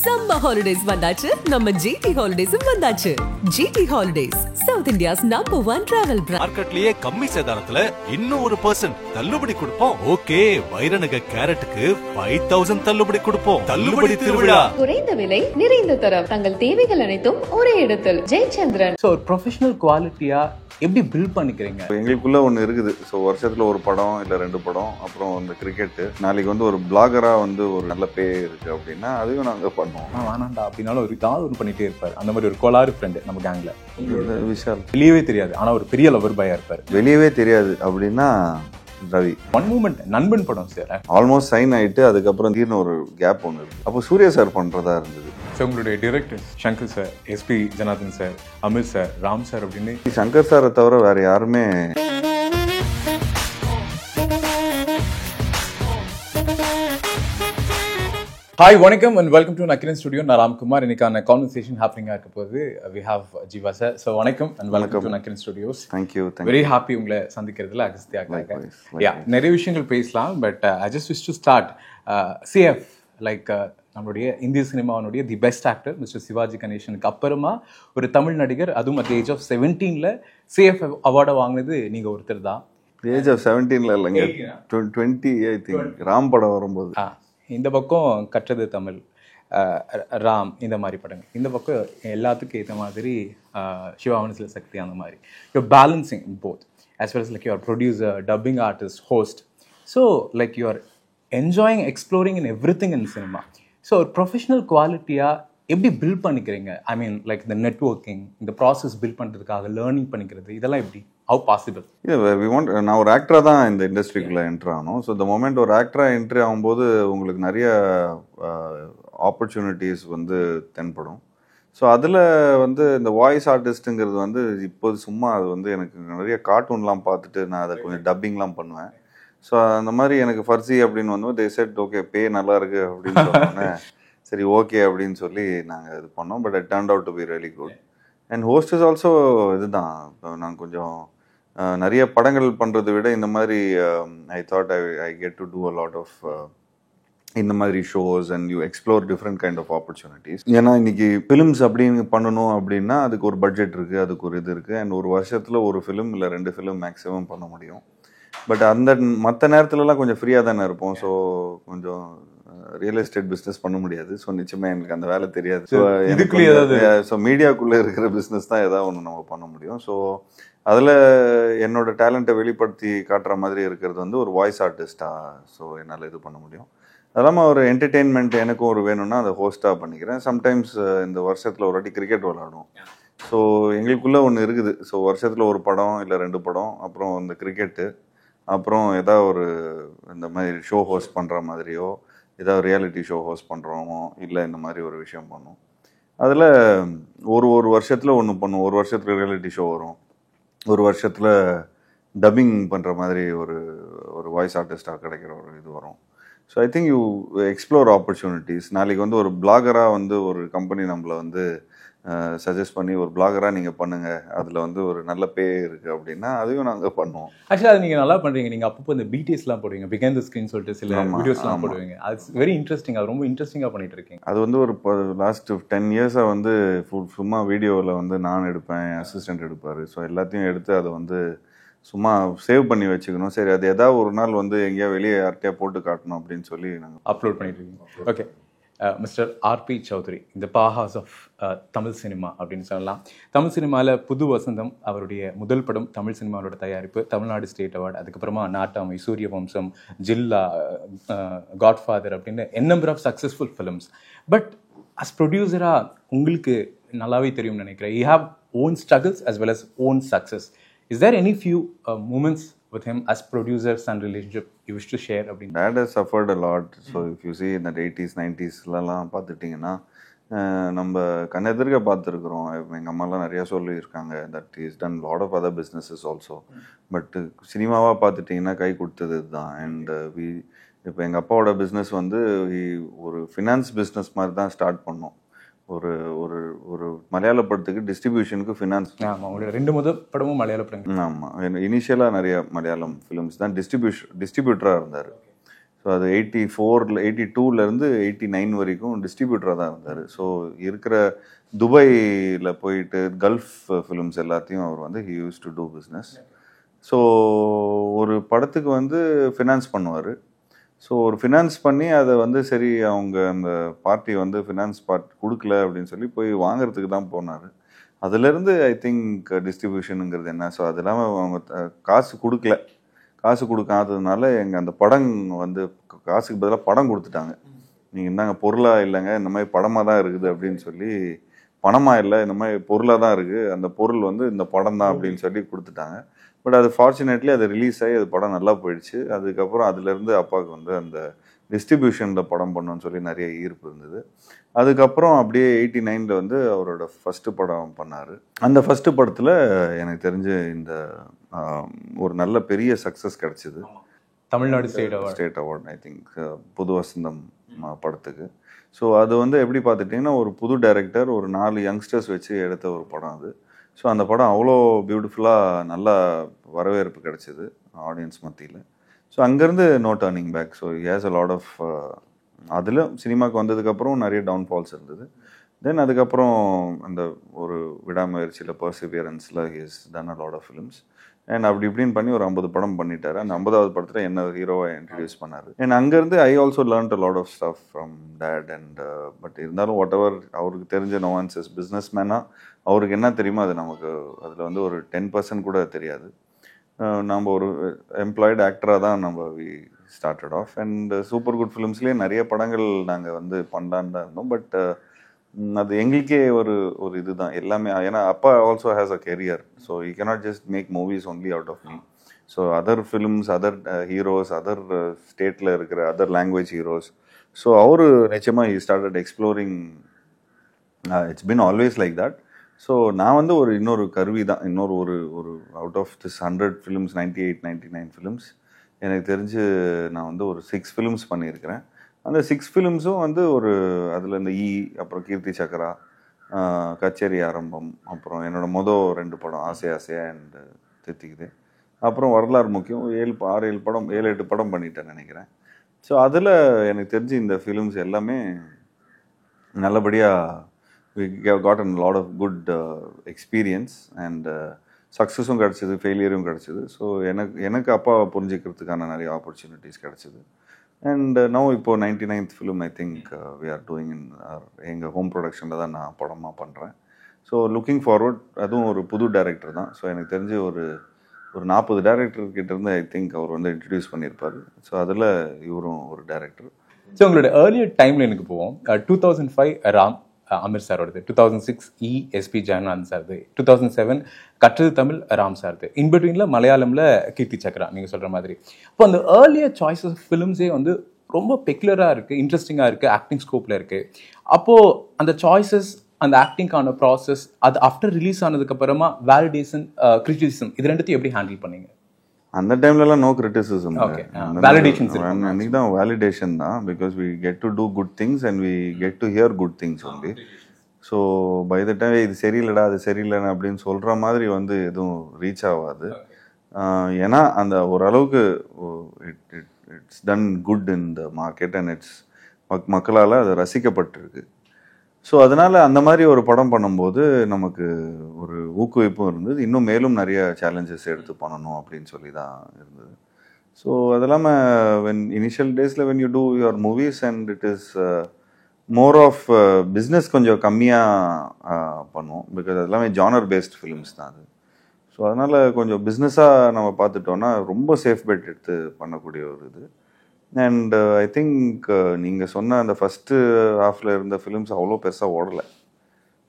Summer holidays வந்தாச்சு, நம்ம GT Holidays வந்தாச்சு. GT Holidays, South India's #1 travel brand. மார்க்கெட்லயே கம்மி சேதாரத்துல இன்னும் 1% தள்ளுபடி கொடுப்போம். ஓகே, வைரநக கேரட்டுக்கு 5000 தள்ளுபடி கொடுப்போம். தள்ளுபடி திருவிழா. குறைந்த விலை, நிறைந்த தரம். தங்கள் தேவைகள் அனைத்தும் ஒரே இடத்தில். ஜெயச்சந்திரன். ஸோ ஒரு ப்ரொஃபஷனல் குவாலிட்டியா எப்படி பில்ட் பண்ணிக்கிறீங்க? எங்களுக்குள்ள ஒன்று இருக்குது. ஸோ வருஷத்துல ஒரு படம் இல்லை 2 படம், அப்புறம் இந்த கிரிக்கெட்டு. நாளைக்கு வந்து ஒரு பிளாகரா வந்து ஒரு நல்ல பே இருக்கு அப்படின்னா அதையும் நாங்கள் பண்ணுவோம். வேணாண்டா அப்படின்னாலும் ஒரு ஏதாவது ஒன்று பண்ணிட்டே இருப்பார். அந்த மாதிரி ஒரு கோளாறு ஃப்ரெண்டு நம்ம கேங்ல. விஷால் வெளியவே தெரியாது, ஆனா ஒரு பெரிய லவர் பாயா இருப்பார். வெளியவே தெரியாது அப்படின்னா ரவி. ஒன் மூமெண்ட் நண்பன் படம் சார் ஆல்மோஸ்ட் சைன் ஆயிட்டு அதுக்கப்புறம் திடீர்னு ஒரு கேப் ஒன்று இருக்கு. அப்போ சூர்யா சார் பண்றதா இருந்தது. ஸோ உங்களுடைய directors Shankar sir, SP Janardhan sir, Amit sir, Ram sir அப்படின்னு சங்கர் சாரை தவிர வேற யாருமே ஹாய் வணக்கம் and welcome to Nakkheeran studio. நான் ராம்குமார். இன்னைக்கான கான்வர்சேஷன் ஹேப்பனிங்காக இருக்க போது we have Jiiva sir. So வணக்கம் and welcome to Nakkheeran studios. Thank you. Very happy உங்களை சந்திக்கிறதுல அகஸ்தியாக. நிறைய விஷயங்கள் பேசலாம், but I just wish to start CF like நம்மளுடைய இந்திய சினிமாவுடைய the best actor mister Sivaji கணேசனுக்கு அப்புறமா ஒரு தமிழ் நடிகர், அதுவும் அட் ஏஜ் ஆஃப் 17 சிஎஃப் அவார்டை வாங்கினது நீங்கள் ஒருத்தர் தான். ஏஜ் ஆஃப் 17 இல்லைங்க, 20 ஐ திங்க். ராம் படம் வரும்போது. இந்த பக்கம் கற்றது தமிழ், ராம், இந்த மாதிரி படங்கள். இந்த பக்கம் எல்லாத்துக்கும் ஏற்ற மாதிரி சிவாவனசில சக்தி, அந்த மாதிரி your balancing both as well as like your producer, dubbing artist, host. So like you are enjoying exploring in everything in cinema. So ஒரு ப்ரொஃபஷனல் குவாலிட்டியாக எப்படி பில்ட் பண்ணிக்கிறீங்க? ஐ மீன் லைக் இந்த நெட்வொர்க்கிங், இந்த ப்ராசஸ் பில்ட் பண்ணுறதுக்காக லேர்னிங் பண்ணிக்கிறது, இதெல்லாம் எப்படி, ஹவு பாசிபிள்? நான் ஒரு ஆக்டராக தான் இந்த இண்டஸ்ட்ரிக்குள்ளே என்ட்ரு ஆகணும். ஸோ இந்த மொமெண்ட் ஒரு ஆக்டராக என்ட்ரி ஆகும்போது உங்களுக்கு நிறைய ஆப்பர்ச்சுனிட்டிஸ் வந்து தென்படும். ஸோ அதில் வந்து இந்த வாய்ஸ் ஆர்டிஸ்ட்டுங்கிறது வந்து இப்போது சும்மா அது வந்து எனக்கு நிறைய கார்ட்டூன்லாம் பார்த்துட்டு நான் அதை கொஞ்சம் டப்பிங்லாம் பண்ணுவேன். ஸோ அந்த மாதிரி எனக்கு ஃபர்சி அப்படின்னு வந்து தே செட் ஓகே, பே நல்லா இருக்கு அப்படின்னு சொன்னோன்னே சரி ஓகே அப்படின்னு சொல்லி நாங்கள் இது பண்ணோம். But it turned out to be really good. And host is also இதுதான். இப்போ நான் கொஞ்சம் நிறைய படங்கள் பண்ணுறதை விட இந்த மாதிரி I thought I get to do a lot of இந்த மாதிரி shows and you explore different kind of opportunities. ஏன்னா இன்னைக்கு ஃபிலிம்ஸ் அப்படின்னு பண்ணணும் அப்படின்னா அதுக்கு ஒரு பட்ஜெட் இருக்குது, அதுக்கு ஒரு இது இருக்குது. அண்ட் ஒரு வருஷத்தில் ஒரு ஃபிலிம் இல்லை 2 ஃபிலிம் மேக்ஸிமம் பண்ண முடியும். பட் அந்த மற்ற நேரத்துலலாம் கொஞ்சம் ஃப்ரீயாக தானே இருப்போம். ஸோ கொஞ்சம் ரியல் எஸ்டேட் பிஸ்னஸ் பண்ண முடியாது. ஸோ நிச்சயமாக எனக்கு அந்த வேலை தெரியாது. ஸோ மீடியாக்குள்ளே இருக்கிற பிஸ்னஸ் தான் ஏதாவது ஒன்று நம்ம பண்ண முடியும். ஸோ அதில் என்னோட டேலண்ட்டை வெளிப்படுத்தி காட்டுற மாதிரி இருக்கிறது வந்து ஒரு வாய்ஸ் ஆர்டிஸ்டாக. ஸோ என்னால் இது பண்ண முடியும். அது இல்லாமல் ஒரு என்டர்டெயின்மெண்ட் எனக்கும் ஒரு வேணும்னா அதை ஹோஸ்ட்டாக பண்ணிக்கிறேன். சம்டைம்ஸ் இந்த வருஷத்தில் ஒரு வாட்டி கிரிக்கெட் விளாடுவோம். ஸோ எங்களுக்குள்ளே ஒன்று இருக்குது. ஸோ வருஷத்தில் ஒரு படம் இல்லை 2 படம், அப்புறம் இந்த கிரிக்கெட்டு, அப்புறம் ஏதாவது ஒரு இந்த மாதிரி ஷோ ஹோஸ்ட் பண்ணுற மாதிரியோ, ஏதாவது ரியாலிட்டி ஷோ ஹோஸ்ட் பண்ணுறோமோ, இல்லை இந்த மாதிரி ஒரு விஷயம் பண்ணுவோம். அதில் ஒரு வருஷத்தில் ஒன்று பண்ணுவோம். ஒரு வருஷத்தில் ரியாலிட்டி ஷோ வரும், ஒரு வருஷத்தில் டப்பிங் பண்ணுற மாதிரி ஒரு வாய்ஸ் ஆர்டிஸ்டாக கிடைக்கிற ஒரு இது வரும். So I think you explore opportunities. நாளைக்கு வந்து ஒரு பிளாகராக வந்து ஒரு கம்பெனி நம்மளை வந்து சஜஸ்ட் பண்ணி ஒரு பிளாகராக நீங்கள் பண்ணுங்கள், அதில் வந்து ஒரு நல்ல பே இருக்குது அப்படின்னா அதையும் நாங்கள் பண்ணுவோம். ஆக்சுவலாக அது நீங்கள் நல்லா பண்ணுறீங்க. நீங்கள் அப்பப்போ இந்த பிடிஎஸ்லாம் போடுவீங்க, பிகைண்ட் தி ஸ்க்ரீன் சொல்லிட்டு சில வீடியோஸ்லாம் போடுவீங்க. அது வெரி இன்ட்ரெஸ்டிங். அது ரொம்ப இன்ட்ரெஸ்டிங்காக பண்ணிட்டு இருக்கீங்க. அது வந்து ஒரு லாஸ்ட் 10 இயர்ஸாக வந்து சும்மா வீடியோவில் வந்து நான் எடுப்பேன், அசிஸ்டன்ட் எடுப்பார். ஸோ எல்லாத்தையும் எடுத்து அதை வந்து சும்மா சேவ் பண்ணி வச்சுக்கணும். சரி, அது ஏதாவது ஒரு நாள் வந்து எங்கேயா வெளியே யார்கிட்டயா போட்டு காட்டணும் அப்படின்னு சொல்லி நாங்கள் அப்லோட் பண்ணிட்டு இருக்கீங்க. ஓகே, மிஸ்டர் ஆர்பி சௌத்ரி, இந்த பாஹாஸ் ஆஃப் தமிழ் சினிமா அப்படின்னு சொல்லலாம். தமிழ் சினிமாவில் புது வசந்தம் அவருடைய முதல் படம், தமிழ் சினிமாவோட தயாரிப்பு, தமிழ்நாடு ஸ்டேட் அவார்டு, அதுக்கப்புறமா நாட்டாமை, சூரிய வம்சம், ஜில்லா, காட்ஃபாதர் அப்படின்னு number of successful films. But as ப்ரொடியூசராக உங்களுக்கு நல்லாவே தெரியும்னு நினைக்கிறேன். You have own struggles as well as own success. Is there any few moments with him as producers and relationship you wish to share? Dad has suffered a lot. So if you see in the 80s 90s பார்த்துட்டிங்கன்னா நம்ம கண்ணெதிர்க்க பார்த்துருக்குறோம். எங்கள் அம்மாலாம் நிறையா சொல்லியிருக்காங்க that is done lot of other businesses also. But சினிமாவாக பார்த்துட்டிங்கன்னா கை கொடுத்தது தான். அண்ட் இப்போ எங்கள் அப்பாவோட பிஸ்னஸ் வந்து ஒரு ஃபினான்ஸ் பிஸ்னஸ் மாதிரி தான் ஸ்டார்ட் பண்ணோம். ஒரு ஒரு ஒரு மலையாள படத்துக்கு டிஸ்ட்ரிபியூஷனுக்கு ஃபினான்ஸ். அவங்களோட 2 முதல் படமும் மலையாள படங்கள். ஆமாம், இனிஷியலாக நிறைய மலையாளம் ஃபிலிம்ஸ் தான் டிஸ்ட்ரிபியூட்டராக இருந்தார். ஸோ அது 82லேருந்து 89 வரைக்கும் டிஸ்ட்ரிபியூட்டராக தான் இருந்தார். ஸோ இருக்கிற துபாயில் போயிட்டு கல்ஃப் ஃபிலிம்ஸ் எல்லாத்தையும் அவர் வந்து he use to do business. So ஒரு படத்துக்கு வந்து ஃபினான்ஸ் பண்ணுவார். ஸோ ஒரு ஃபினான்ஸ் பண்ணி அதை வந்து சரி அவங்க அந்த பார்ட்டி வந்து ஃபினான்ஸ் கொடுக்கல அப்படின்னு சொல்லி போய் வாங்குறதுக்கு தான் போனார். அதுலேருந்து ஐ திங்க் டிஸ்ட்ரிபியூஷனுங்கிறது என்ன. ஸோ அது இல்லாமல் அவங்க காசு கொடுக்காததுனால எங்கள் அந்த படம் வந்து காசுக்கு பதிலாக படம் கொடுத்துட்டாங்க. நீங்கள் இந்தாங்க பொருளாக இல்லைங்க, இந்த மாதிரி படமாக தான் இருக்குது அப்படின்னு சொல்லி, பணமாக இல்லை இந்த மாதிரி பொருளாக தான் இருக்குது, அந்த பொருள் வந்து இந்த படம் தான் அப்படின்னு சொல்லி கொடுத்துட்டாங்க. பட் அது ஃபார்ச்சுனேட்லி அது ரிலீஸ் ஆகி அது படம் நல்லா போயிடுச்சு. அதுக்கப்புறம் அதுலேருந்து அப்பாவுக்கு வந்து அந்த டிஸ்ட்ரிபியூஷனில் படம் பண்ணணும்னு சொல்லி நிறைய ஈர்ப்பு இருந்தது. அதுக்கப்புறம் அப்படியே 89ல் வந்து அவரோட ஃபஸ்ட்டு படம் பண்ணார். அந்த ஃபஸ்ட்டு படத்தில் எனக்கு தெரிஞ்சு இந்த ஒரு நல்ல பெரிய சக்ஸஸ் கிடச்சிது. Tamil Nadu state award I think புது வசந்தம் படத்துக்கு. ஸோ அது வந்து எப்படி பார்த்துட்டிங்கன்னா ஒரு புது டைரக்டர் ஒரு 4 யங்ஸ்டர்ஸ் வச்சு எடுத்த ஒரு படம் அது. ஸோ அந்த படம் அவ்வளோ பியூட்டிஃபுல்லாக நல்லா வரவேற்பு கிடச்சிது ஆடியன்ஸ் மத்தியில். ஸோ அங்கேருந்து no turning back. So has a lot of அதில் சினிமாவுக்கு வந்ததுக்கப்புறம் நிறைய டவுன்ஃபால்ஸ் இருந்தது. தென் அதுக்கப்புறம் அந்த ஒரு விடாமுயற்சியில் பர்சிவியரன்ஸில் his done a lot of films. And அப்படி இப்படின்னு பண்ணி ஒரு 50 படம் பண்ணிட்டார். அந்த 50வது படத்தில் என்ன ஹீரோவை இன்ட்ரடியூஸ் பண்ணார். அண்ட் அங்கேருந்து I also learnt a lot of stuff from that. And but இருந்தாலும் வாட் எவர் அவருக்கு தெரிஞ்ச நோவான்சஸ் பிஸ்னஸ் மேனாக அவருக்கு என்ன தெரியுமோ அது நமக்கு அதில் வந்து ஒரு 10% கூட தெரியாது. நம்ம ஒரு எம்ப்ளாய்டு ஆக்டராக தான் நம்ம we started off. And super good ஃபிலிம்ஸ்லேயே நிறைய படங்கள் நாங்கள் வந்து பண்ணலான்னு தான் இருந்தோம். பட் அது எங்களுக்கே ஒரு இதுதான் எல்லாமே. ஏன்னா அப்பா also has a career. So you cannot just make movies only out of me. So other films, other heroes, other ஸ்டேட்டில் இருக்கிற அதர் லாங்குவேஜ் ஹீரோஸ். ஸோ அவரு நிச்சயமாக he started exploring. It's been always like that. So நான் வந்து இன்னொரு கருவி தான். ஒரு out of this 100 films 98-99 films எனக்கு தெரிஞ்சு நான் வந்து ஒரு 6 ஃபிலிம்ஸ் பண்ணியிருக்கிறேன். அந்த 6 ஃபிலிம்ஸும் வந்து அதில் இந்த அப்புறம் கீர்த்தி சக்கரா, கச்சேரி ஆரம்பம், அப்புறம் என்னோட 2 படம் ஆசை ஆசையா அண்ட் தித்திக்குது, அப்புறம் வரலாறு முக்கியம் 7-8 படம் பண்ணிட்டேன்னு நினைக்கிறேன். ஸோ அதில் எனக்கு தெரிஞ்சு இந்த ஃபிலிம்ஸ் எல்லாமே நல்லபடியாக we have gotten a lot of good experience and சக்ஸஸும் கிடச்சிது, ஃபெயிலியரும் கிடச்சிது. ஸோ எனக்கு அப்பாவை புரிஞ்சிக்கிறதுக்கான நிறைய ஆப்பர்ச்சுனிட்டிஸ் கிடச்சிது. அண்ட் நவ் இப்போது 99th film I think we are doing in எங்கள் ஹோம் ப்ரொடக்ஷனில் தான் நான் படமாக பண்ணுறேன். So looking forward. அதுவும் ஒரு புது டைரக்டர் தான். ஸோ எனக்கு தெரிஞ்சு ஒரு 40 டைரக்டர்கிட்டேருந்து ஐ திங்க் அவர் வந்து இன்ட்ரடியூஸ் பண்ணியிருப்பார். ஸோ அதில் இவரும் ஒரு டைரக்டர். ஸோ உங்களோட ஏர்லியர் டைமில் எனக்கு போவோம். 2005 ராம் அமீர் சாரோடது, 2006 எஸ்பி ஜெகநாதன் சார்து, 2007 கற்றது தமிழ் ராம் சார்து, இன்பிட்வீனில் மலையாளமில் கீர்த்தி சக்ரா நீங்கள் சொல்கிற மாதிரி. இப்போ அந்த ஏர்லியர் சாய்ஸஸ் ஃபிலிம்ஸே வந்து ரொம்ப பெக்குலராக இருக்குது, இன்ட்ரெஸ்டிங்காக இருக்குது, ஆக்டிங் ஸ்கோப்பில் இருக்குது. அப்போது அந்த சாய்ஸஸ், அந்த ஆக்டிங்கான ப்ராசஸ், அது ஆஃப்டர் ரிலீஸ் ஆனதுக்கப்புறமா வேலிடேஷன், கிரிட்டிசிசம், இது ரெண்டுத்தையும் எப்படி ஹேண்டில் பண்ணீங்க? அந்த டைம்லலாம் நோ கிரிட்டிசிசம். அன்னைக்கு தான் வேலிடேஷன் தான். Because we get to do good things and we get to hear good things only. So by the time இது சரியில்லடா அது சரியில்லைன்னு அப்படின்னு சொல்கிற மாதிரி வந்து எதுவும் ரீச் ஆகாது. ஏன்னா அந்த ஓரளவுக்கு it's done good in the market and it's மக்களால் அது ரசிக்கப்பட்டிருக்கு. ஸோ அதனால் அந்த மாதிரி ஒரு படம் பண்ணும்போது நமக்கு ஒரு ஊக்குவிப்பும் இருந்தது. இன்னும் மேலும் நிறைய சேலஞ்சஸ் எடுத்து பண்ணணும் அப்படின்னு சொல்லி தான் இருந்தது. ஸோ அது இல்லாமல் இனிஷியல் டேஸில் when you do your movies and it is more of business கொஞ்சம் கம்மியாக பண்ணுவோம். பிகாஸ் அது எல்லாமே ஜானர் பேஸ்ட் ஃபிலிம்ஸ் தான் அது. ஸோ அதனால் கொஞ்சம் பிஸ்னஸாக நம்ம பார்த்துட்டோன்னா ரொம்ப சேஃப் பெட் எடுத்து பண்ணக்கூடிய ஒரு இது. அண்ட் ஐ திங்க் நீங்கள் சொன்ன அந்த ஃபஸ்ட்டு ஹாஃபில் இருந்த ஃபிலிம்ஸ் அவ்வளோ பெருசாக ஓடலை.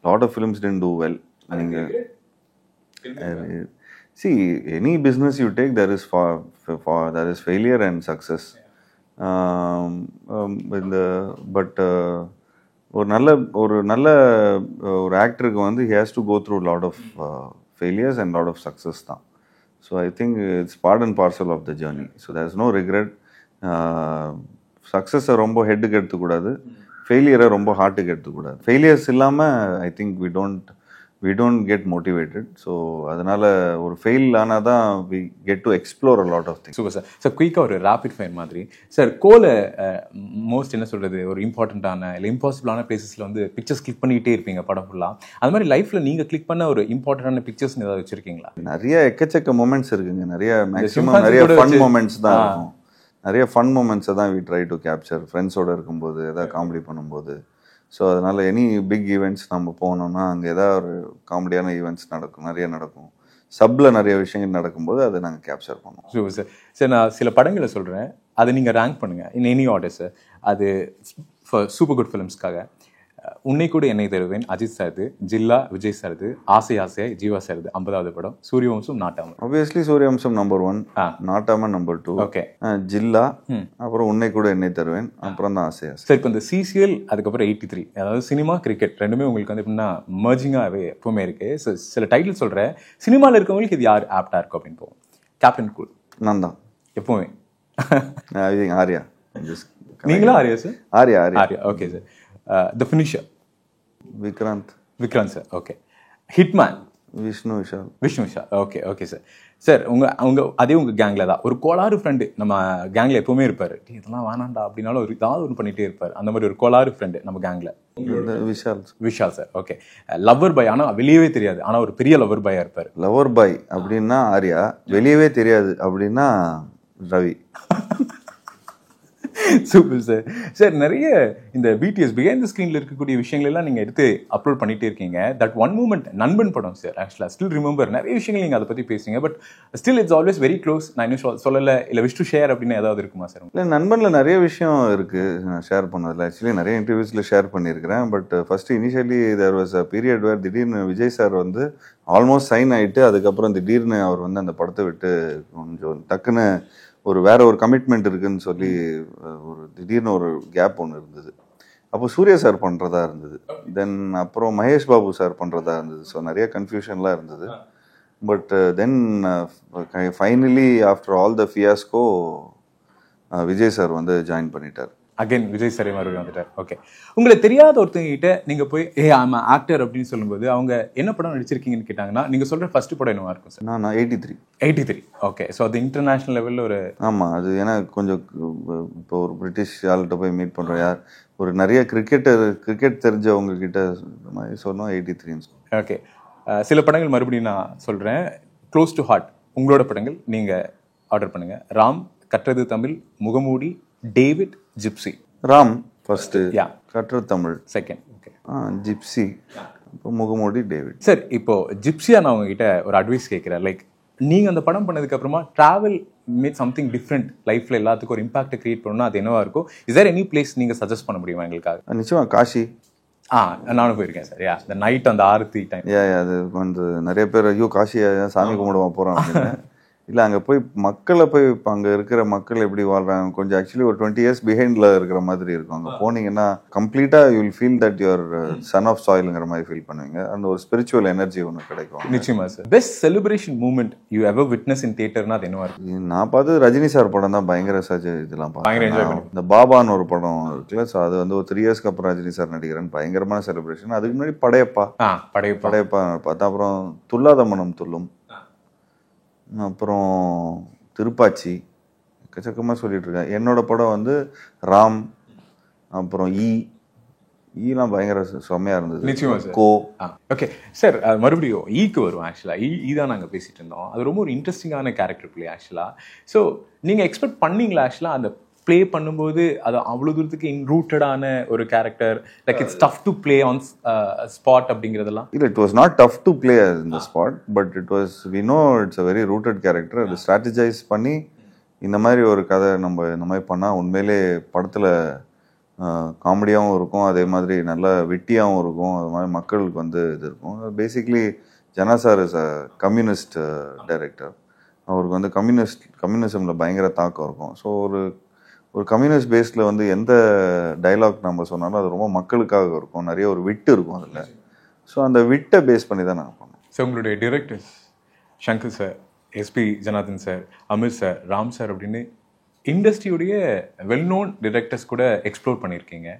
Lot of films didn't do well. நீங்கள் see any business you take there is failure and success. ஒரு நல்ல ஆக்டருக்கு வந்து he has to go through lot of failures and lot of success தான். So I think it's part and parcel of the journey. So there is no regret. சக்ஸஸை ரொம்ப ஹெட்டுக்கு எடுத்துக்கூடாது, ஃபெயிலியரை ரொம்ப ஹார்ட்டுக்கு எடுத்துக்கூடாது. Failures இல்லாமல் I think we don't we don't get motivated. So அதனால் ஒரு fail ஆனால் தான் we get to explore a lot of things. Super sir. Sir குயிக்காக ஒரு ரேபிட் ஃபயர் மாதிரி சார் கோலை மோஸ்ட் என்ன சொல்கிறது ஒரு இம்பார்ட்டண்ட்டான இல்லை இம்பாசிபிளான பிளேசஸில் வந்து பிக்சர்ஸ் கிளிக் பண்ணிக்கிட்டே இருப்பீங்க படம் ஃபுல்லாக. அது மாதிரி லைஃப்பில் நீங்கள் கிளிக் பண்ண ஒரு இம்பார்ட்டண்டான பிக்சர்ஸ்னு ஏதாவது வச்சுருக்கீங்களா? நிறைய எக்கச்சக்க மூமெண்ட்ஸ் இருக்குங்க. மேக்ஸிமம் நிறைய ஃபன் மூமெண்ட்ஸ் தான் இருக்கும். நிறைய ஃபன் மூமெண்ட்ஸை தான் we try to capture ஃப்ரெண்ட்ஸோடு இருக்கும்போது எதாவது காமெடி பண்ணும்போது. ஸோ அதனால் எனி பிக் ஈவெண்ட்ஸ் நம்ம போனோம்னா அங்கே ஏதாவது ஒரு காமெடியான ஈவெண்ட்ஸ் நிறைய நடக்கும். சப்பில் நிறைய விஷயங்கள் நடக்கும்போது அதை நாங்கள் கேப்சர் பண்ணுவோம். Super sir. சார் நான் சில படங்களை சொல்கிறேன், அதை நீங்கள் ரேங்க் பண்ணுங்கள் இன் எனி ஆர்டர் சார். அது சூப்பர் குட் ஃபிலிம்ஸ்க்காக உன்னை கூட என்னை தருவேன் அஜித் சார்து, ஜில்லா விஜய் சார்து, ஆசை ஆசையாய் ஜீவா சார்து 50வது படம், சூரியவம்சம் நாட்டாம. ஆப்வியஸ்லி சூரியவம்சம் நம்பர் 1, நாட்டாம நம்பர் 2, ஓகே, ஜில்லா, அப்புறம் உன்னை கூட என்னை தருவேன், அப்புறம் தான் ஆசை ஆசை. சார் இப்போ இந்த சிசிஎல் அதுக்கப்புறம் 83, அதாவது சினிமா கிரிக்கெட் ரெண்டுமே உங்களுக்கு வந்து எப்படின்னா மர்ஜிங்காகவே எப்பவுமே இருக்கு. ஸோ சில டைட்டில் சொல்கிறேன், சினிமாவில் இருக்கவங்களுக்கு இது யார் ஆப்டா இருக்கும் அப்படின்னு போகும். கேப்டன் கூல் நான் தான் எப்பவுமே. ஆர்யா. நீங்களும் Arya sir? Arya. Okay sir. The Finisher Vikrant sir. Okay. Hitman Vishnu Vishal. Okay sir. Sir அவங்க அதே உங்க கேங்ல தான் ஒரு கோளாறு ஃப்ரெண்டு நம்ம கேங்ல எப்பவுமே இருப்பாரு. இதெல்லாம் வேணாண்டா அப்படின்னாலும் ஒரு ஏதாவது ஒன்று பண்ணிட்டே இருப்பாரு. அந்த மாதிரி ஒரு கோளாறு ஃப்ரெண்டு நம்ம கேங்ல Vishal sir. Okay. Lover boy, ஆனா வெளியவே தெரியாது, ஆனா ஒரு பெரிய லவ்வர் பாயா இருப்பாரு. லவ்வர் பாய் அப்படின்னா ஆர்யா, வெளியவே தெரியாது அப்படின்னா ரவி. Super sir. சார் நிறைய இந்த பிடிஎஸ் பிஹைண்ட் தி ஸ்கிரீன்ல இருக்கக்கூடிய விஷயங்கள் எல்லாம் நீங்க எடுத்து அப்லோட் பண்ணிட்டே இருக்கீங்க. தட் ஒன் மூமெண்ட் நண்பன் படம் சார், ஆக்சுவலா ஸ்டில் ரிமெம்பர் நிறைய விஷயங்கள் நீங்க அதை பத்தி பேசுங்க. But still it's always very close. நான் இன்னும் சொல்லல, இல்ல விஷ் டு ஷேர் அப்படின்னு ஏதாவது இருக்குமா சார்? இல்லை, நண்பன்ல நிறைய விஷயம் இருக்கு நான் ஷேர் பண்ணதில்ல. ஆக்சுவலி நிறைய இன்டர்வியூஸ்ல ஷேர் பண்ணியிருக்கிறேன். But first initially there was a period where திடீர்னு விஜய் சார் வந்து ஆல்மோஸ்ட் சைன் ஆயிட்டு அதுக்கப்புறம் திடீர்னு அவர் வந்து அந்த படத்தை விட்டு கொஞ்சம் டக்குன்னு வேற ஒரு கமிட்மெண்ட் இருக்குன்னு சொல்லி ஒரு திடீர்னு ஒரு கேப் ஒன்று இருந்தது. அப்போ சூர்யா சார் பண்ணுறதா இருந்தது, தென் அப்புறம் மகேஷ் பாபு சார் பண்ணுறதா இருந்தது. ஸோ நிறைய கன்ஃபியூஷன்லாம் இருந்தது. But then finally after all the fiasco Vijay sir வந்து ஜாயின் பண்ணிட்டார். அகைன் விஜய் சார் மறுபடியும் வந்துட்டார். ஓகே. உங்களை தெரியாத ஒருத்தங்க கிட்ட நீங்க போய் ஆமா ஆக்டர் அப்படின்னு சொல்லும்போது அவங்க என்ன படம் நடிச்சிருக்கீங்கன்னு கேட்டாங்கன்னா நீங்க சொல்ற ஃபர்ஸ்ட் படம் என்னவா இருக்கும் சார்? நான் 83. ஓகே. ஸோ அது இன்டர்நேஷனல் லெவலில் ஒரு ஆமாம், அது ஏன்னா கொஞ்சம் இப்போ ஒரு பிரிட்டிஷ் ஆள்கிட்ட போய் மீட் பண்ணுறோம், யார் ஒரு நிறைய கிரிக்கெட் தெரிஞ்சவங்க கிட்ட சொன்னோம் 83. ஓகே. சில படங்கள் மறுபடியும் நான் சொல்றேன், க்ளோஸ் டு ஹார்ட் உங்களோட படங்கள் நீங்க ஆர்டர் பண்ணுங்க. ராம், கற்றது தமிழ், முகமூடி, டேவிட், ஜிப்சி. ராம் ஃபர்ஸ்ட், கற்றது தமிழ் செகண்ட், ஓகே, ஜிப்சி, இப்போ முகமூடி, டேவிட். சார் இப்போ ஜிப்சியா நான் உங்ககிட்ட ஒரு அட்வைஸ் கேட்குறேன். லைக் நீங்க அந்த படம் பண்ணதுக்கு அப்புறமா டிராவல் மேட் சம்திங் டிஃப்ரெண்ட் லைஃப்ல எல்லாத்துக்கும் ஒரு இம்பாக்ட் கிரியேட் பண்ணணும்னா அது என்னவா இருக்கும்? இஸ் தேர் எனி பிளேஸ் நீங்க சஜஸ்ட் பண்ண முடியுமா எங்களுக்காக? நிச்சயமா காஷி. நானும் போயிருக்கேன் சார். இந்த நைட் அந்த ஆரத்தி டைம் அது வந்து நிறைய பேர் ஐயோ காஷி சாமி கும்பிடுவா போறோம் அப்படின்னு. இல்லை, அங்கே போய் மக்களை போய் இப்போ அங்கே இருக்கிற மக்கள் எப்படி வாழ்கிறாங்க கொஞ்சம் ஆக்சுவலி ஒரு 20 years பிஹைண்டில் இருக்கிற மாதிரி இருக்கும். அங்கே போனீங்கன்னா கம்ப்ளீட்டாக you will feel that your son of சாயிலுங்கிற மாதிரி ஃபீல் பண்ணுவீங்க. அந்த ஒரு ஸ்பிரிச்சுவல் எனர்ஜி ஒன்று கிடைக்கும். நிச்சயமா sir. Best celebration moment you ever witness in தியேட்டர்னா அது என்னவா இருக்கு? நான் பார்த்து ரஜினி சார் படம் தான் பயங்கர இதெல்லாம் பார்த்தேன். இந்த பாபான்னு ஒரு படம் இருக்குல்ல, ஸோ அது வந்து ஒரு 3 yearsக்கு அப்புறம் ரஜினி சார் நடிக்கிறேன்னு பயங்கரமான செலிப்ரேஷன். அதுக்கு முன்னாடி படையப்பா பார்த்தா, அப்புறம் துல்லாத மனம் துள்ளும், அப்புறம் திருப்பாச்சி, எக்கச்சக்கமாக சொல்லிட்டு இருக்கேன். என்னோட படம் வந்து ராம், அப்புறம் ஈலாம் பயங்கர செம்மையாக இருந்தது. நிச்சயமா சார். ஓகே சார், மறுபடியும் ஈக்கு வரும். ஆக்சுவலாக ஈ தான் நாங்கள் பேசிட்டு இருந்தோம். அது ரொம்ப ஒரு இன்ட்ரெஸ்டிங்கான கேரக்டர் பிளே ஆக்சுவலாக. ஸோ நீங்கள் எக்ஸ்பெக்ட் பண்ணீங்களா ஆக்சுவலாக அந்த ப்ளே பண்ணும்போது அது அவ்வளோ தூரத்துக்கு இன்ரூட்டடான ஒரு character, like it's tough to play on spot அப்படிங்கிறதெல்லாம்? இல்லை, it was not tough to play in the spot, but it was we know it's a very rooted character. அது ஸ்ட்ராட்டஜைஸ் பண்ணி இந்த மாதிரி ஒரு கதை நம்ம இந்த மாதிரி பண்ணால் உண்மையிலே படத்தில் காமெடியாகவும் இருக்கும், அதே மாதிரி நல்லா வெட்டியாகவும் இருக்கும், அது மாதிரி மக்களுக்கு வந்து இது இருக்கும். Basically Jana sir is a communist director. அவருக்கு வந்து கம்யூனிசமில் பயங்கர தாக்கம் இருக்கும். ஸோ ஒரு கம்யூனிஸ்ட் பேஸில் வந்து எந்த டைலாக் நம்ம சொன்னாலும் அது ரொம்ப மக்களுக்காக இருக்கும், நிறைய ஒரு விட்டு இருக்கும் அதில். ஸோ அந்த விட்டை பேஸ் பண்ணி தான் நாங்கள் பண்ணோம். ஸோ உங்களுடைய directors Shankar sir, SP Janardhan sir, Amir sir, Ram sir அப்படின்னு இண்டஸ்ட்ரியுடைய வெல் நோன் டிரெக்டர்ஸ் கூட எக்ஸ்ப்ளோர் பண்ணியிருக்கீங்க.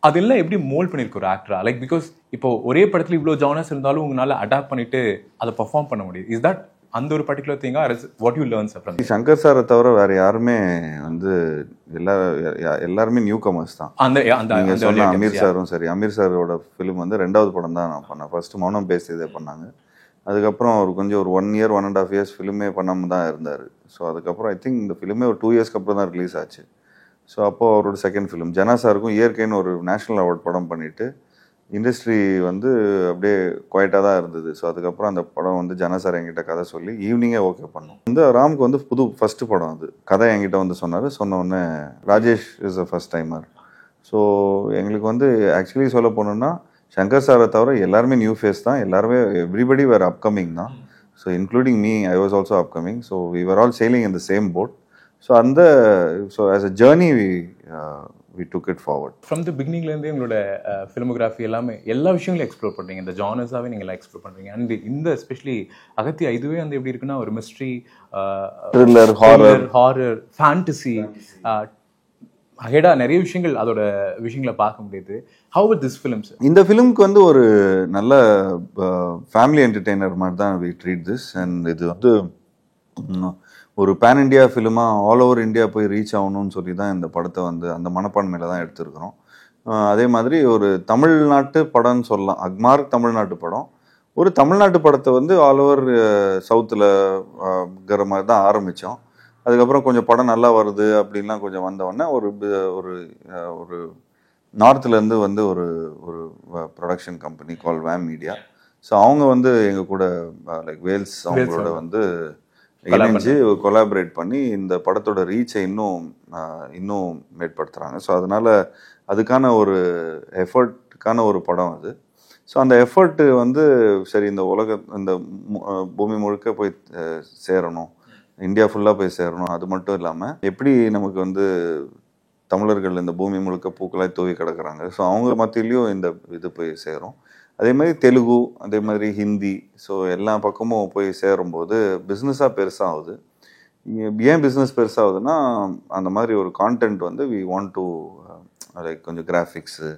அதெல்லாம் எப்படி மோல்ட் பண்ணிருக்கு ஒரு ஆக்டரா? லைக் பிகாஸ் இப்போ ஒரே படத்துல இவ்வளோ ஜானர்ஸ் இருந்தாலும் உங்களால அடாப்ட் பண்ணிட்டு அதை பெர்ஃபார்ம் பண்ண முடியும். இஸ் தட் அந்த ஒரு பர்டிகுலர் திங்கா what you learns from? Shankar சாரை தவிர வேற யாருமே வந்து எல்லாருமே நியூ கமர்ஸ் தான். நீங்க சொன்ன அமீர் சாரும் சரி, அமீர் சாரோட ஃபிலிம் வந்து 2வது படம் தான் நான் பண்ணேன். ஃபர்ஸ்ட் மௌனம் பேசியதே பண்ணாங்க. அதுக்கப்புறம் அவர் கொஞ்சம் ஒரு 1 year 1.5 years ஃபிலிமே பண்ணாமல் தான் இருந்தார். ஸோ அதுக்கப்புறம் ஐ திங்க் இந்த ஃபிலிமே ஒரு 2 yearsக்கு அப்புறம் தான் ரிலீஸ் ஆச்சு. ஸோ அப்போது அவரோட செகண்ட் ஃபிலிம் ஜனா சாருக்கும் இயற்கைன்னு ஒரு நேஷ்னல் அவார்ட் படம் பண்ணிவிட்டு இண்டஸ்ட்ரி வந்து அப்படியே குவைட்டாக தான் இருந்தது. ஸோ அதுக்கப்புறம் அந்த படம் வந்து ஜனா சார் என்கிட்ட கதை சொல்லி ஈவினிங்கே ஓகே பண்ணோம். வந்து ராமுக்கு வந்து ஃபஸ்ட்டு படம் அது. கதை என்கிட்ட வந்து சொன்னார். சொன்ன உடனே Rajesh is a first timer. So எங்களுக்கு வந்து ஆக்சுவலி சொல்ல போனோம்னா சங்கர் சாரை தவிர எல்லாருமே நியூ ஃபேஸ் தான். எல்லாருமே எவ்ரிபடி வேர் அப்கமிங் தான். So including me, I was also upcoming. So we were all sailing in the same boat. So as a journey we took it forward. From the beginning இருந்தே உங்களோட filmography எல்லாமே எல்லா விஷயங்களையும் explore பண்ணுறீங்க. இந்த ஜானர்ஸாகவே நீங்கள் explore பண்ணுறீங்க. அண்ட் இந்த எஸ்பெஷலி அகத்தியா இதுவே வந்து எப்படி இருக்குன்னா ஒரு மிஸ்ட்ரி, த்ரில்லர், ஹாரர், ஃபேண்டசி அகேடா நிறைய விஷயங்கள் அதோட விஷயங்களை பார்க்க முடியுது. How with this films? இந்த ஃபிலிம்க்கு வந்து ஒரு நல்ல ஃபேமிலி என்டர்டெய்னர் மாதிரி தான் we treat this. அண்ட் இது வந்து ஒரு பேன் இண்டியா ஃபிலிமாக ஆல் ஓவர் இந்தியா போய் ரீச் ஆகணும்னு சொல்லி தான் இந்த படத்தை வந்து அந்த மனப்பான்மையில் தான் எடுத்துருக்கிறோம். அதே மாதிரி ஒரு தமிழ்நாட்டு படம்னு சொல்லலாம். அக்மார் தமிழ்நாட்டு படம். ஒரு தமிழ்நாட்டு படத்தை வந்து ஆல் ஓவர் சவுத்தில் இருக்கிற மாதிரி தான் ஆரம்பித்தோம். அதுக்கப்புறம் கொஞ்சம் படம் நல்லா வருது அப்படின்லாம் கொஞ்சம் வந்தவொடனே ஒரு ஒரு நார்த்துலேருந்து வந்து ஒரு ஒரு ப்ரொடக்ஷன் கம்பெனி கால் வேம் மீடியா. ஸோ அவங்க வந்து எங்கள் கூட லைக் வேல்ஸ் அவங்களோட வந்து இணைஞ்சு கொலாபரேட் பண்ணி இந்த படத்தோட ரீச்சை இன்னும் மேற்படுத்துகிறாங்க. ஸோ அதனால் அதுக்கான ஒரு எஃபர்ட்டுக்கான ஒரு படம் அது. ஸோ அந்த எஃபர்ட்டு வந்து சரி இந்த இந்த பூமி முழுக்க போய் சேரணும், இந்தியா ஃபுல்லாக போய் சேரணும். அது மட்டும் இல்லாமல் எப்படி நமக்கு வந்து தமிழர்கள் இந்த பூமி முழுக்க பூக்களாய் தூவி கிடக்குறாங்க. ஸோ அவங்க மத்தியிலையும் இந்த இது போய் சேரும். அதே மாதிரி தெலுங்கு, அதே மாதிரி ஹிந்தி, ஸோ எல்லா பக்கமும் போய் சேரும்போது பிஸ்னஸாக பெருசாகுது. ஏன் பிஸ்னஸ் பெருசாகுதுன்னா அந்த மாதிரி ஒரு கான்டென்ட் வந்து வி வாண்ட் டு லைக் கொஞ்சம் கிராஃபிக்ஸு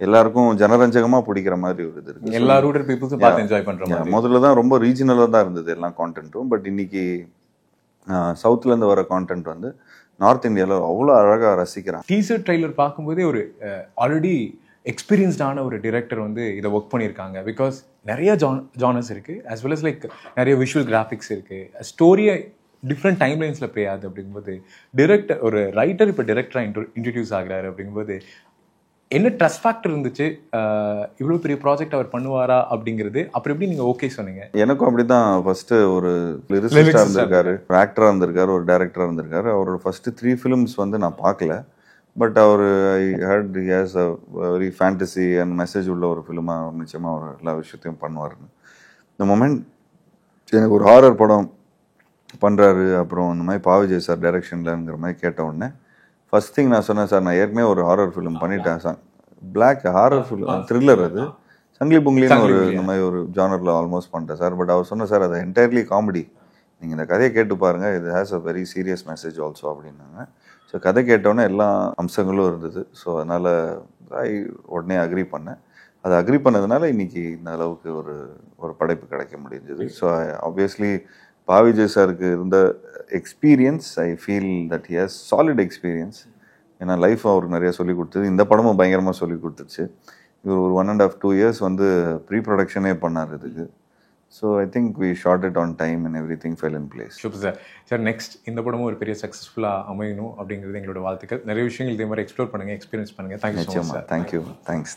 எல்லாருக்கும் ஜனரஞ்சகமாக பிடிக்கிற மாதிரி ஒரு இது இருக்குது. எல்லா ரூரல் பீப்புள்ஸும் பார்த்து என்ஜாய் பண்ணுற மாதிரி. முதல்ல தான் ரொம்ப ரீஜனலாக தான் இருந்தது எல்லா கான்டென்ட்டும். பட் இன்னைக்கு சவுத்துலேருந்து வர கான்டென்ட் வந்து நார்த் இந்தியாவில் அவ்வளோ அழகாக ரசிக்கிறாங்க. டீசர் ட்ரெய்லர் பார்க்கும்போதே ஒரு ஆல்ரெடி எக்ஸ்பீரியன்ஸ்டான ஒரு டிரெக்டர் வந்து இதை ஒர்க் பண்ணியிருக்காங்க. பிகாஸ் நிறைய ஜானர்ஸ் இருக்குது, ஆஸ் வெல் அஸ் லைக் நிறைய விஷுவல் கிராஃபிக்ஸ் இருக்குது. ஸ்டோரியை டிஃப்ரெண்ட் டைம் லைன்ஸில் ப்ளே ஆகுது. அப்படிங்கும்போது டிரெக்டர் ஒரு ரைட்டர் இப்போ டிரெக்டராக இன்ட்ரடியூஸ் ஆகிறாரு. அப்படிங்கும்போது என்ன ட்ரஸ்ட் ஃபேக்டர் இருந்துச்சு? இவ்வளோ பெரிய ப்ராஜெக்ட் அவர் பண்ணுவாரா அப்படிங்கிறது அப்புறம் எப்படி நீங்கள் ஓகே சொன்னீங்க? எனக்கும் அப்படி தான். ஃபஸ்ட்டு ஒரு லிரிசிஸ்டாக இருந்திருக்காரு, ஒரு ஆக்டராக இருந்திருக்காரு, ஒரு டைரக்டராக இருந்திருக்காரு. அவரோட ஃபஸ்ட்டு 3 ஃபிலிம்ஸ் வந்து நான் பார்க்கல. பட் அவர் I had he has a very fantasy and message உள்ள ஒரு ஃபிலிமாக நிச்சயமாக அவர் எல்லா விஷயத்தையும் பண்ணுவாருன்னு. இந்த மொமெண்ட் எனக்கு ஒரு ஹாரர் படம் பண்ணுறாரு, அப்புறம் இந்த மாதிரி பாவிஜய் சார் டைரக்ஷன்லங்கிற மாதிரி கேட்ட உடனே ஃபர்ஸ்ட் திங் நான் சொன்னேன், சார் நான் ஏற்கனவே ஒரு ஹாரர் ஃபிலிம் பண்ணிட்டேன் sir, black horror film thriller, அது சங்கிலி புங்கிலின்னு ஒரு இந்த மாதிரி ஒரு ஜானரில் ஆல்மோஸ்ட் பண்ணிட்டேன் சார். பட் அவர் சொன்ன சார் அது என்டையர்லி காமெடி, நீங்கள் இந்த கதையை கேட்டு பாருங்கள், இது has a very serious message also அப்படின்னாங்க. ஸோ கதை கேட்டோன்னே எல்லா அம்சங்களும் இருந்தது. ஸோ அதனால் உடனே அக்ரி பண்ணேன். அதை அக்ரி பண்ணதுனால இன்னைக்கு இந்த அளவுக்கு ஒரு படைப்பு கிடைக்க முடிஞ்சது. ஸோ ஆப்வியஸ்லி பாவிஜய் சாருக்கு இருந்த experience, I feel that he has solid experience. ஏன்னா லைஃப் அவருக்கு நிறைய சொல்லிக் கொடுத்தது, இந்த படமும் பயங்கரமாக சொல்லிக் கொடுத்துருச்சு. இவர் ஒரு 1.5-2 years வந்து ப்ரீ ப்ரொடக்ஷனே பண்ணார் இதுக்கு. So I think we shot it on time and everything fell in place. Super sir. Sir next இந்த படமும் ஒரு பெரிய சக்ஸஸ்ஃபுல்லாக அமையணும் அப்படிங்கிறது எங்களோட வாழ்த்துக்கள். நிறைய விஷயங்கள் இதே மாதிரி எக்ஸ்ப்ளோர் பண்ணுங்கள், எக்ஸ்பீரியன்ஸ் பண்ணுங்கள். Thank you so much sir. Thank you, thanks.